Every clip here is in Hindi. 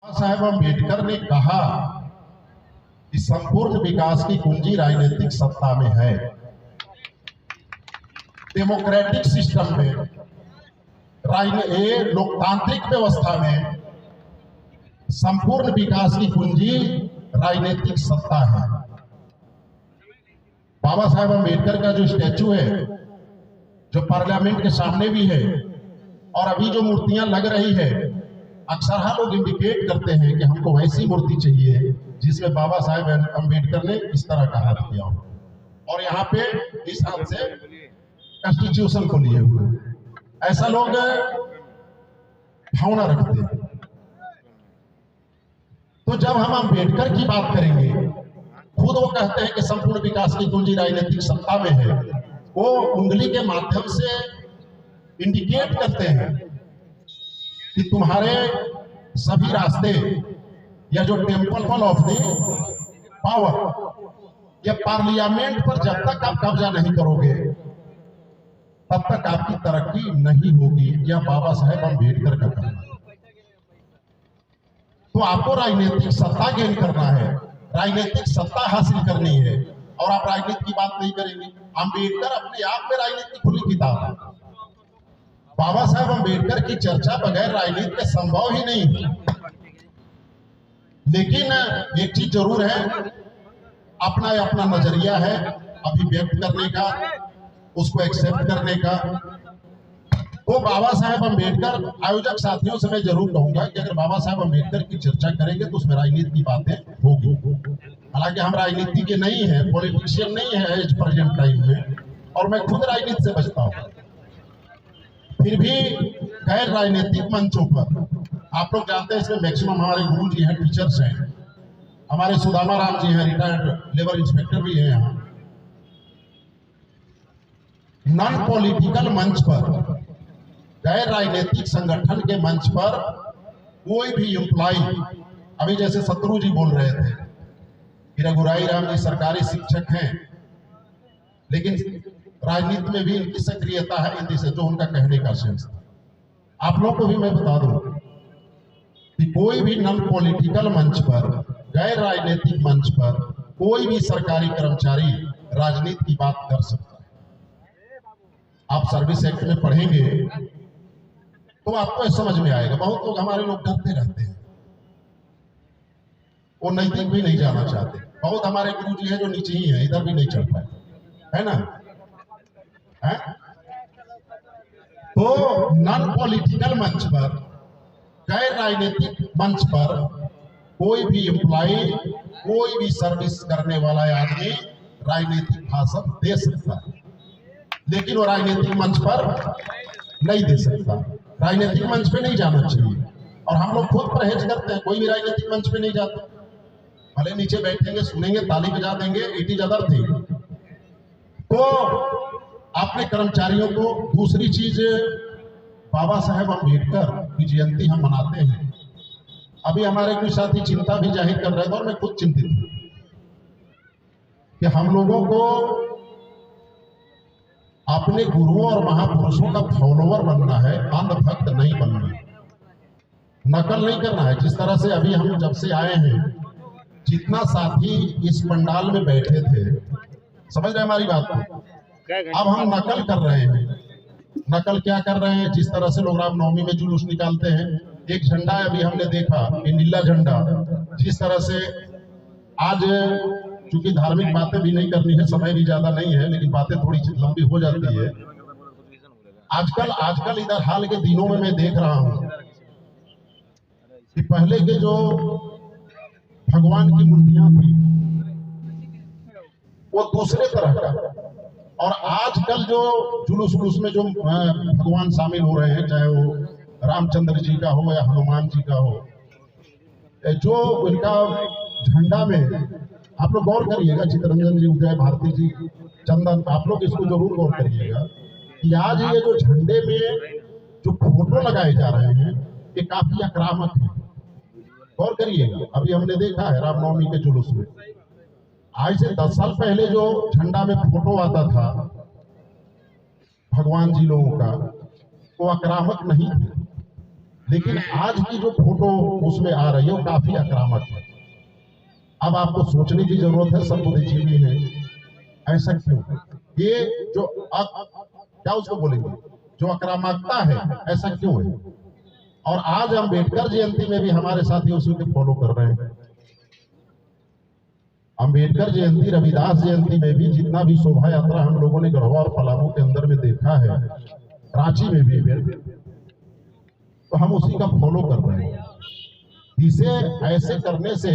साहब अम्बेडकर ने कहा कि संपूर्ण विकास की कुंजी राजनीतिक सत्ता में है। डेमोक्रेटिक सिस्टम में, लोकतांत्रिक व्यवस्था में संपूर्ण विकास की कुंजी राजनीतिक सत्ता है। बाबा साहब अम्बेडकर का जो स्टैचू है, जो पार्लियामेंट के सामने भी है, और अभी जो मूर्तियां लग रही है, अक्सर लोग इंडिकेट करते हैं कि हमको वैसी मूर्ति चाहिए जिसमें बाबा साहब अम्बेडकर ने इस तरह का हाथ किया हो, और यहाँ पे इस हाथ से कॉन्स्टिट्यूशन को लिए हुए, ऐसा लोग भावना रखते हैं। तो जब हम अम्बेडकर की बात करेंगे, खुद वो कहते हैं कि संपूर्ण विकास की कुंजी राजनीतिक सत्ता में है। वो उंगली के माध्यम से इंडिकेट करते हैं कि तुम्हारे सभी रास्ते, या जो टेम्पल ऑफ द पावर, या पार्लियामेंट पर जब तक आप कब्जा नहीं करोगे तब तक आपकी तरक्की नहीं होगी। यह बाबा साहेब अम्बेडकर का कहना है। तो आपको राजनीतिक सत्ता गेन करना है, राजनीतिक सत्ता हासिल करनी है, और आप राजनीति की बात नहीं करेंगे। अम्बेडकर अपने आप में राजनीति की खुली किताब है। बाबा साहब अम्बेडकर की चर्चा बगैर राजनीति के संभव ही नहीं है। लेकिन एक चीज जरूर है, अपना अपना नजरिया है अभिव्यक्त करने का, उसको एक्सेप्ट करने का। तो बाबा साहब अम्बेडकर, आयोजक साथियों से मैं जरूर कहूंगा कि अगर बाबा साहब अम्बेडकर की चर्चा करेंगे तो उसमें राजनीति की बातें होगी। हालांकि हम राजनीति के नहीं है, पॉलिटिशियन नहीं है एज प्रेजेंट टाइम में, और मैं खुद राजनीति से बचता हूं। फिर भी गैर राजनीतिक मंचों पर आप लोग जानते हैं, इसमें मैक्सिमम हमारे गुरु जी हैं, टीचर्स हैं, हमारे सुदामा राम जी हैं, रिटायर्ड लेबर इंस्पेक्टर भी हैं। यहाँ नॉन पॉलिटिकल मंच पर, गैर राजनीतिक संगठन के मंच पर कोई भी एम्प्लॉय, अभी जैसे शत्रु जी बोल रहे थे कि रघुराई राम जी सरकारी शिक्षक हैं, लेकिन राजनीति में भी इनकी सक्रियता है, इनकी से जो उनका कहने का सेंस था। आप लोग को भी मैं बता दूं कि कोई भी नॉन पॉलिटिकल मंच पर, गैर राजनीतिक मंच पर कोई भी सरकारी कर्मचारी राजनीति की बात कर सकता है। आप सर्विस एक्ट में पढ़ेंगे तो आपको समझ में आएगा। बहुत लोग, हमारे लोग डरते रहते हैं, वो नैतिक भी नहीं जाना चाहते। बहुत हमारे गुरु जी हैं जो नीचे ही हैं, इधर भी नहीं चढ़ पाए, है ना। तो नॉन पॉलिटिकल मंच पर, गैर राजनीतिक मंच पर कोई भी एम्प्लॉय, कोई भी सर्विस करने वाला आदमी राजनीतिक भाषण दे सकता है, लेकिन वो राजनीतिक मंच पर नहीं दे सकता। राजनीतिक मंच पे नहीं जाना चाहिए, और हम लोग खुद परहेज करते हैं, कोई भी राजनीतिक मंच पे नहीं जाता। भले नीचे बैठेंगे, सुनेंगे, ताली बजा देंगे, इट इज अदर थिंग। तो अपने कर्मचारियों को, दूसरी चीज, बाबा साहेब अम्बेडकर की जयंती हम मनाते हैं। अभी हमारे कुछ साथी चिंता भी जाहिर कर रहे थे, और मैं खुद चिंतित हूं कि हम लोगों को अपने गुरुओं और महापुरुषों का फॉलोवर बनना है, अंधभक्त नहीं बनना है, नकल नहीं करना है। जिस तरह से अभी हम जब से आए हैं, जितना साथी इस पंडाल में बैठे थे, समझ रहे हमारी बात को, अब हम नकल कर रहे हैं। नकल क्या कर रहे हैं? जिस तरह से लोग रामनवमी में जुलूस निकालते हैं, एक झंडा अभी हमने देखा, ये नीला झंडा, जिस तरह से आज, चूंकि धार्मिक बातें भी नहीं करनी है, समय भी ज्यादा नहीं है, लेकिन बातें थोड़ी लंबी हो जाती है। आजकल इधर हाल के दिनों में मैं देख रहा हूं कि पहले के जो भगवान की मूर्तियां थी वो दूसरे तरह का, और आजकल जो जुलूस में जो भगवान शामिल हो रहे हैं, चाहे वो रामचंद्र जी का हो या हनुमान जी का हो, जो उनका झंडा में, आप लोग गौर करिएगा, चितरंजन जी, उदय भारती जी, चंदन, आप लोग इसको जरूर गौर करिएगा कि आज ये जो झंडे में जो फोटो लगाए जा रहे हैं, ये काफी आक्रामक है। गौर करिएगा, अभी हमने देखा है रामनवमी के जुलूस में, आज से 10 साल पहले जो झंडा में फोटो आता था भगवान जी लोगों का, वो आक्रामक नहीं थे। लेकिन आज की जो फोटो उसमें आ रही है वो काफी आक्रामक है। अब आपको सोचने की जरूरत है, सब बुद्धिजीवी है, ऐसा क्यों? ये जो क्या उसको बोलेंगे, जो आक्रामकता है, ऐसा क्यों है? और आज अम्बेडकर जयंती में भी हमारे साथी उसी को फॉलो कर रहे हैं। अम्बेडकर जयंती, रविदास जयंती में भी जितना भी शोभा यात्रा हम लोगों ने गढ़वा और पलामू के अंदर में देखा है, रांची में भी, तो हम उसी का फॉलो कर रहे हैं। इसे ऐसे करने से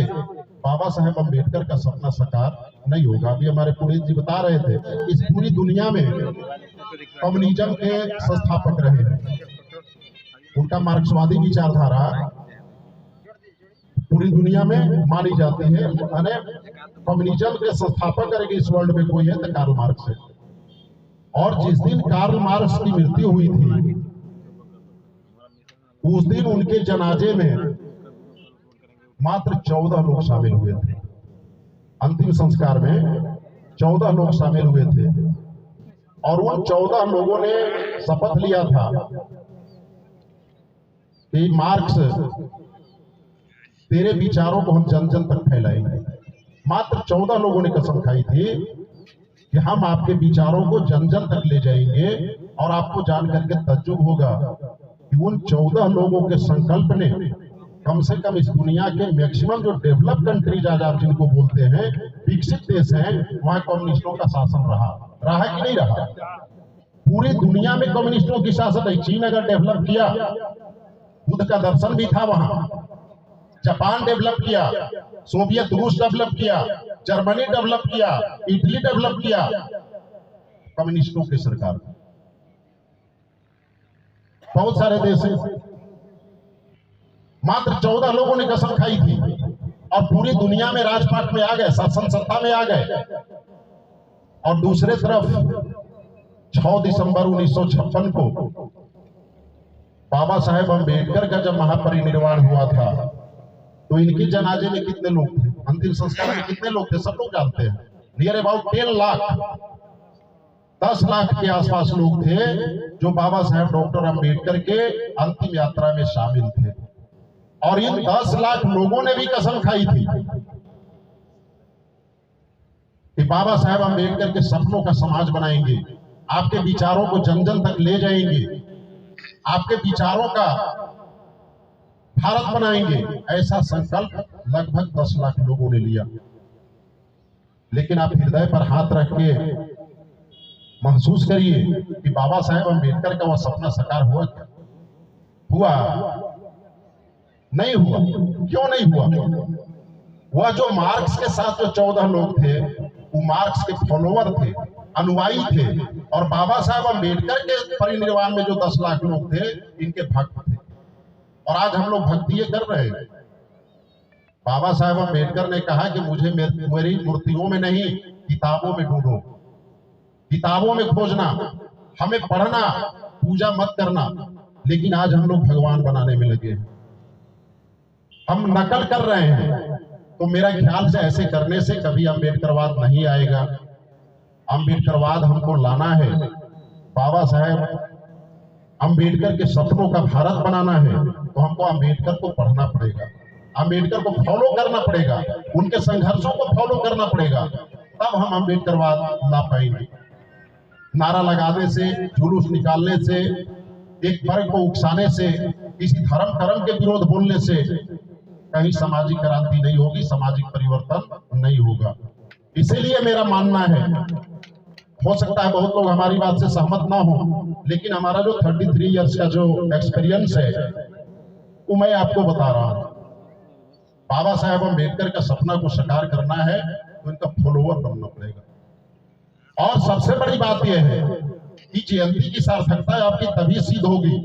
बाबा साहेब अम्बेडकर का सपना साकार नहीं होगा। अभी हमारे पुनीत जी बता रहे थे, इस पूरी दुनिया में कम्युनिज्म के संस्थापक रहे हैं, उनका मार्क्सवादी विचारधारा पूरी दुनिया में मानी जाती है। यानी कम्युनिज्म के संस्थापक अगर इस वर्ल्ड में कोई है तो कार्ल मार्क्स है। और जिस दिन कार्ल मार्क्स की मृत्यु हुई थी, उस दिन उनके जनाजे में मात्र 14 लोग शामिल हुए थे। अंतिम संस्कार में 14 लोग शामिल हुए थे और उन 14 लोगों ने शपथ लिया था कि मार्क्स, तेरे विचारों को हम जन जन तक फैलाएंगे। मात्र 14 लोगों ने कसम खाई थी कि हम आपके विचारों को जन जन तक ले जाएंगे। और आपको जान करके तज्जुब होगा कि उन 14 लोगों के संकल्प ने कम से कम इस दुनिया के मैक्सिमम जो डेवलप कंट्रीज आज आप जिनको बोलते हैं विकसित देश हैं, वहां कम्युनिस्टों का शासन रहा है कि नहीं रहा? पूरी दुनिया में कम्युनिस्टों की शासन है। चीन अगर डेवलप किया, बुद्ध का दर्शन भी था वहां। जापान डेवलप किया, सोवियत रूस डेवलप किया, जर्मनी डेवलप किया, इटली डेवलप किया, कम्युनिस्टों की सरकार। बहुत सारे देश हैं। मात्र 14 लोगों ने कसम खाई थी और पूरी दुनिया में राजपाट में आ गए, शासन सत्ता में आ गए। और दूसरे तरफ 6 दिसंबर 1956 को बाबा साहेब अम्बेडकर का जब महापरिनिर्वाण हुआ था, तो इनके जनाजे में कितने लोग थे? अंतिम संस्कार में कितने लोग थे? सब लोग जानते हैं। नियर अबाउट 10 लाख, 10 लाख के आसपास लोग थे जो बाबा साहेब डॉक्टर अम्बेडकर के अंतिम यात्रा में शामिल थे। और इन 10 लाख लोगों ने भी कसम खाई थी कि बाबा साहेब अम्बेडकर के सपनों का समाज बनाएंगे, आपके विचारों को जन जन तक ले जाएंगे, आपके विचारों का भारत बनाएंगे। ऐसा संकल्प लगभग 10 लाख लोगों ने लिया। लेकिन आप हृदय पर हाथ रख के महसूस करिए कि बाबा साहेब अम्बेडकर का वह सपना साकार हुआ क्या? हुआ नहीं हुआ। क्यों नहीं हुआ? वह जो मार्क्स के साथ जो 14 लोग थे, वो मार्क्स के फॉलोवर थे, अनुयायी थे। और बाबा साहेब अम्बेडकर के परिनिर्वाण में जो 10 लाख लोग थे, इनके भक्त थे। और आज हम लोग भक्ति ये कर रहे हैं। बाबा साहेब अम्बेडकर ने कहा कि मुझे मेरी मूर्तियों में नहीं, किताबों में ढूंढो, किताबों में खोजना, हमें पढ़ना, पूजा मत करना। लेकिन आज हम लोग भगवान बनाने में लगे हैं, हम नकल कर रहे हैं। तो मेरा ख्याल से ऐसे करने से कभी अम्बेडकरवाद नहीं आएगा। अम्बेडकरवाद हमको लाना है। बाबा साहेब अम्बेडकर के सपनों का भारत बनाना है, तो हमको अम्बेडकर को पढ़ना पड़ेगा, अम्बेडकर को फॉलो करना पड़ेगा, उनके संघर्षों को फॉलो करना पड़ेगा, तब हम अम्बेडकरवाद ला पाएंगे। नारा लगाने से, जुलूस निकालने से, एक वर्ग को उकसाने से, किसी धर्म कर्म के विरोध बोलने से कहीं सामाजिक क्रांति नहीं होगी, सामाजिक परिवर्तन नहीं होगा। इसीलिए मेरा मानना है, हो सकता है बहुत लोग हमारी बात से सहमत ना हो, लेकिन हमारा जो 33 इयर्स का जो एक्सपीरियंस है वो मैं आपको बता रहा हूं। बाबा साहेब अम्बेडकर का सपना को साकार करना है तो इनका फॉलोवर बनना पड़ेगा। और सबसे बड़ी बात यह है कि जयंती की सार्थकता आपकी तभी सिद्ध होगी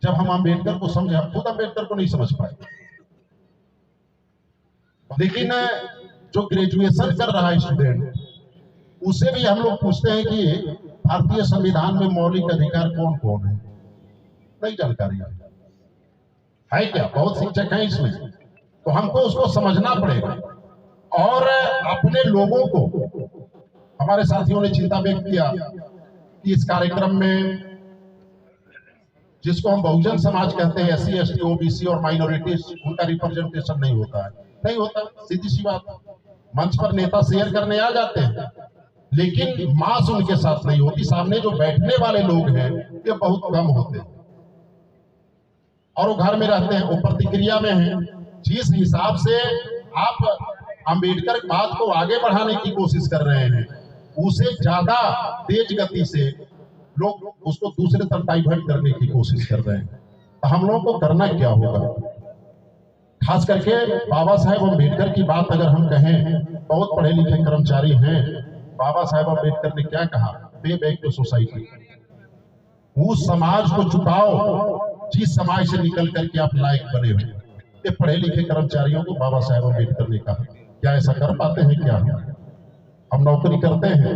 जब हम अम्बेडकर को समझे। हम खुद अम्बेडकर को नहीं समझ पाए, लेकिन जो ग्रेजुएशन कर रहा है स्टूडेंट, उसे भी हम लोग पूछते हैं कि भारतीय संविधान में मौलिक अधिकार कौन कौन है, नहीं जानकारी है क्या? बहुत शिक्षक हैं इसमें, तो हमको उसको समझना पड़ेगा। और अपने लोगों को, हमारे साथियों ने चिंता व्यक्त किया कि इस कार्यक्रम में जिसको हम बहुजन समाज कहते हैं, SC ST OBC और माइनॉरिटीज, उनका रिप्रेजेंटेशन नहीं होता है, नहीं होता, सीधी सी बात। मंच पर नेता शेयर करने आ जाते हैं, लेकिन मास उनके साथ नहीं होती। सामने जो बैठने वाले लोग हैं ये बहुत कम होते हैं, और वो घर में रहते हैं, वो प्रतिक्रिया में हैं। जिस हिसाब से आप अंबेडकर बात को आगे बढ़ाने की कोशिश कर रहे हैं, उसे ज्यादा तेज गति से लोग उसको दूसरे तरफ डाइवर्ट करने की कोशिश कर रहे हैं। तो हम लोगों को करना क्या होगा? खास करके बाबा साहेब अम्बेडकर की बात अगर हम कहें, बहुत पढ़े लिखे कर्मचारी हैं, बाबा साहेब अम्बेडकर ने क्या कहा? पे बैक टू सोसाइटी। उस समाज को चुकाओ जिस समाज से निकल करके आप लायक बने हुए। ये पढ़े लिखे कर्मचारियों को बाबा साहेब अम्बेडकर ने कहा। क्या ऐसा कर पाते हैं? क्या हम नौकरी करते हैं,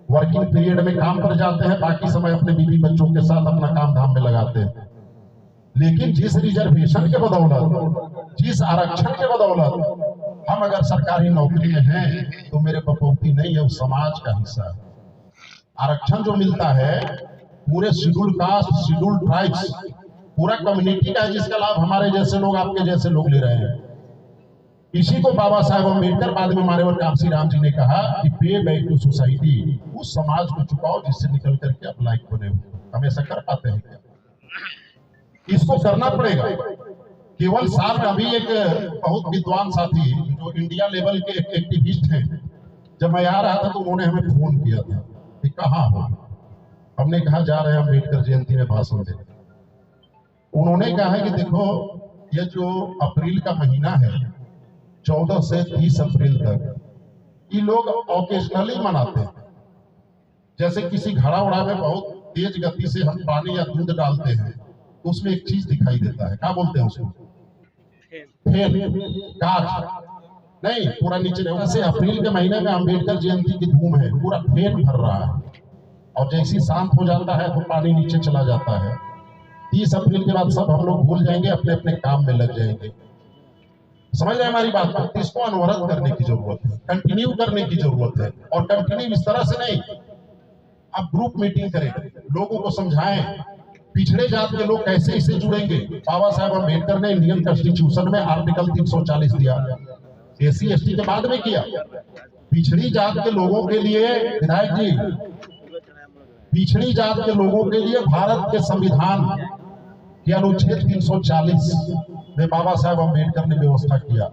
वर्किंग पीरियड में काम पर जाते हैं, बाकी समय अपने बीवी बच्चों के साथ अपना काम धाम में लगाते हैं, लेकिन जिस रिजर्वेशन के बदौलत, जिस आरक्षण के बदौलत हम अगर सरकारी नौकरी में हैं तो मेरे बपौती नहीं है, उस समाज का हिस्सा है। आरक्षण जो मिलता है पूरे शेड्यूल कास्ट, शेड्यूल ट्राइब्स, पूरा कम्युनिटी का है, जिसका लाभ हमारे जैसे लोग, आपके जैसे लोग ले रहे हैं। इसी को बाबा साहेब अम्बेडकर, बाद में माननीय कामसी राम जी ने कहा कि पे बैक टू सोसाइटी, उस समाज को चुकाओ जिससे निकल करके आप लायक बने हुए। हम ऐसा कर पाते हैं क्या? इसको करना पड़ेगा। केवल साल का भी एक बहुत विद्वान साथी जो इंडिया लेवल के एक्टिविस्ट हैं, जब मैं आ रहा था तो उन्होंने हमें फोन किया था कि कहाँ हो। हमने कहा जा रहे हैं अम्बेडकर जयंती में भाषण देने। उन्होंने कहा है कि देखो, ये जो अप्रैल का महीना है, 14 से 30 अप्रैल तक, ये लोग ओकेजनली मनाते हैं। जैसे किसी घड़ा उड़ा में बहुत तेज गति से हम पानी या दूध डालते हैं तो उसमें एक चीज दिखाई देता है, क्या बोलते हैं उसको? फेन, कांच नहीं, पूरा नीचे। वैसे अप्रैल के महीने में अम्बेडकर जयंती की धूम है, पूरा फेन भर रहा है, और जैसे शांत हो जाता है तो पानी नीचे चला जाता है। 30 अप्रैल के बाद सब हम लोग भूल जाएंगे, अपने अपने काम में लग जाएंगे। समझ रहे हमारी बात को? इसको अनवरत करने की जरूरत है, कंटिन्यू करने की जरूरत है, और कंटिन्यू इस तरह से नहीं, आप ग्रुप मीटिंग करें, लोगों को समझाएं पिछड़े जात के लोग कैसे इससे जुड़ेंगे। बाबा साहेब अम्बेडकर ने इंडियन कॉन्स्टिट्यूशन में आर्टिकल 340 दिया, SC ST के बाद में किया। पिछड़ी जात के लोगों के लिए, विधायक जी, पिछड़ी जात के लोगों के लिए भारत के संविधान के अनुच्छेद 340 में बाबा साहेब अम्बेडकर ने व्यवस्था किया।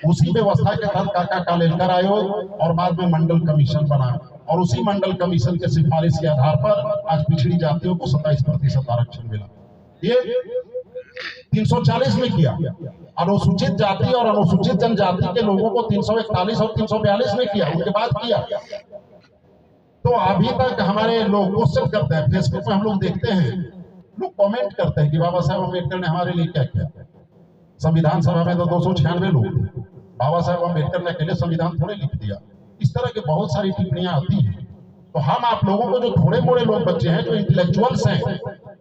उसी व्यवस्था के तहत काका कालेलकर आयोग और बाद में मंडल कमीशन बना, और उसी मंडल कमीशन के सिफारिश के आधार पर आज पिछड़ी जातियों को 27% आरक्षण मिला। ये 340 में किया। अनुसूचित जाति और अनुसूचित जनजाति के लोगों को 341 और 342 में किया, उनके बाद किया। तो अभी तक हमारे लोग क्वेश्चन करते हैं, फेसबुक पे हम लोग देखते हैं, लोग कमेंट करते हैं कि बाबा साहेब अम्बेडकर ने हमारे लिए क्या किया। संविधान सभा में तो 296 लोग थे, बाबा साहेब अम्बेडकर ने अकेले संविधान थोड़े लिख दिया। इस तरह की बहुत सारी टिप्पणियां आती हैं। तो हम आप लोगों को, जो थोड़े मोड़े लोग बच्चे हैं, जो इंटेलेक्चुअल्स हैं,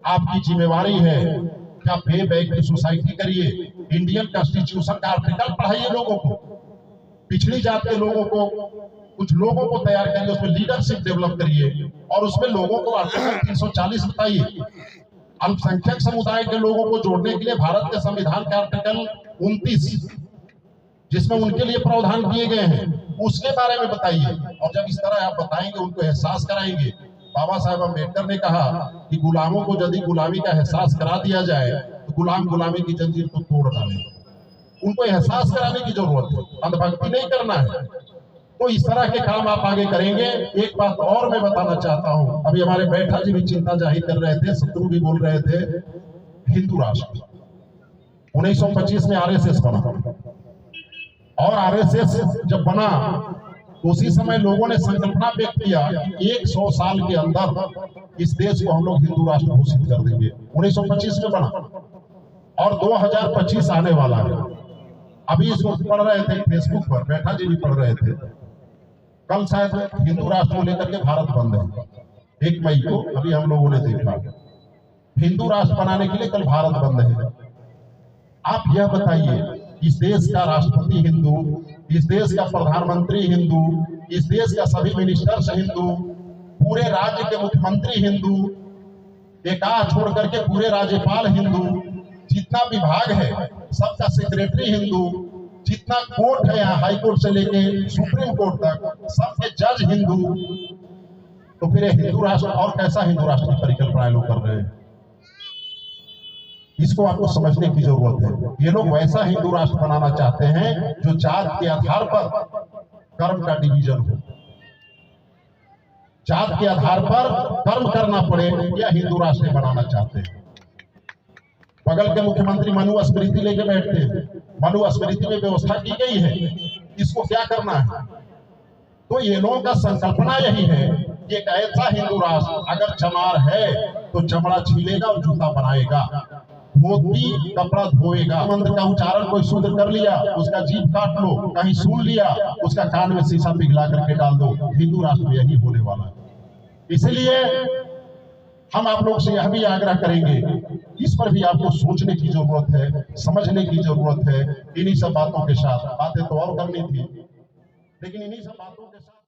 आपकी जिम्मेवारी है क्या पे बैक टू सोसाइटी करिए, इंडियन कॉन्स्टिट्यूशन का आर्टिकल पढ़ाइए लोगों को, पिछड़ी जात के लोगों को, कुछ लोगों को तैयार करिए, उसमें लीडरशिप डेवलप करिए, और उसमें लोगों को आर्टिकल 340 बताइए। अल्पसंख्यक समुदाय के लोगों को जोड़ने के लिए भारत के संविधान का आर्टिकल 29, जिसमें उनके लिए प्रावधान किए गए हैं, उसके बारे में बताइए। और जब इस तरह आप बताएंगे, उनको एहसास कराएंगे। बाबा साहेब अम्बेडकर ने कहा कि गुलामों को यदि गुलामी का एहसास करा दिया जाए तो गुलाम गुलामी की जंजीर को तोड़ डाले। उनको एहसास कराने की जरूरत है, अंधभक्ति नहीं करना है। तो इस तरह के काम आप आगे करेंगे। एक बात और मैं बताना चाहता हूं, अभी हमारे बैठा जी भी चिंता जाहिर कर रहे थे, शत्रु भी बोल रहे थे, हिंदू राष्ट्र 1925 में RSS बना, और RSS जब बना उसी समय लोगों ने संकल्पना व्यक्त किया कि 100 साल के अंदर इस देश को हम लोग हिंदू राष्ट्र घोषित कर देंगे। 1925 में बना, और 2025 आने वाला है। अभी इसको पढ़ रहे थे फेसबुक पर, बैठा जी भी पढ़ रहे थे, कल शायद हिंदू राष्ट्र को लेकर के भारत बंद है, 1 मई को अभी हम लोगों ने देखा। हिंदू राष्ट्र बनाने के लिए कल भारत बंद है। आप यह बताइए, इस देश का राष्ट्रपति हिंदू, इस देश का प्रधानमंत्री हिंदू, इस देश का सभी मिनिस्टर्स हिंदू, पूरे राज्य के मुख्यमंत्री हिंदू, एकाध छोड़ करके पूरे राज्यपाल हिंदू, जितना विभाग है सबका सेक्रेटरी हिंदू, जितना कोर्ट है यहाँ हाई कोर्ट से लेके सुप्रीम कोर्ट तक सबके जज हिंदू। तो फिर हिंदू राष्ट्र और कैसा हिंदू राष्ट्र की परिकल्पना लोग कर रहे हैं, इसको आपको समझने की जरूरत है। ये लोग वैसा हिंदू राष्ट्र बनाना चाहते हैं जो जात के आधार पर कर्म का डिवीजन हो, जात के आधार पर कर्म करना पड़े, या हिंदू राष्ट्र बनाना चाहते हैं। बगल के मुख्यमंत्री मनु स्मृति लेके बैठते हैं, मनु स्मृति में व्यवस्था की गई है, इसको क्या करना है। तो ये लोगों का संकल्पना यही है कि एक ऐसा हिंदू राष्ट्र अगर चमार है तो चमड़ा छीलेगा और जूता बनाएगा, धोती कपड़ा धोएगा, मंत्र का उच्चारण कोई शुद्ध कर लिया उसका जीभ काट लो, कहीं सुन लिया उसका कान में शीशा पिघला करके डाल दो। हिंदू राष्ट्र में यही होने वाला है। इसलिए हम आप लोग से यह भी आग्रह करेंगे, इस पर भी आपको सोचने की जरूरत है, समझने की जरूरत है। इन्हीं सब बातों के साथ, बातें तो और करनी थी लेकिन इन्हीं सब बातों के साथ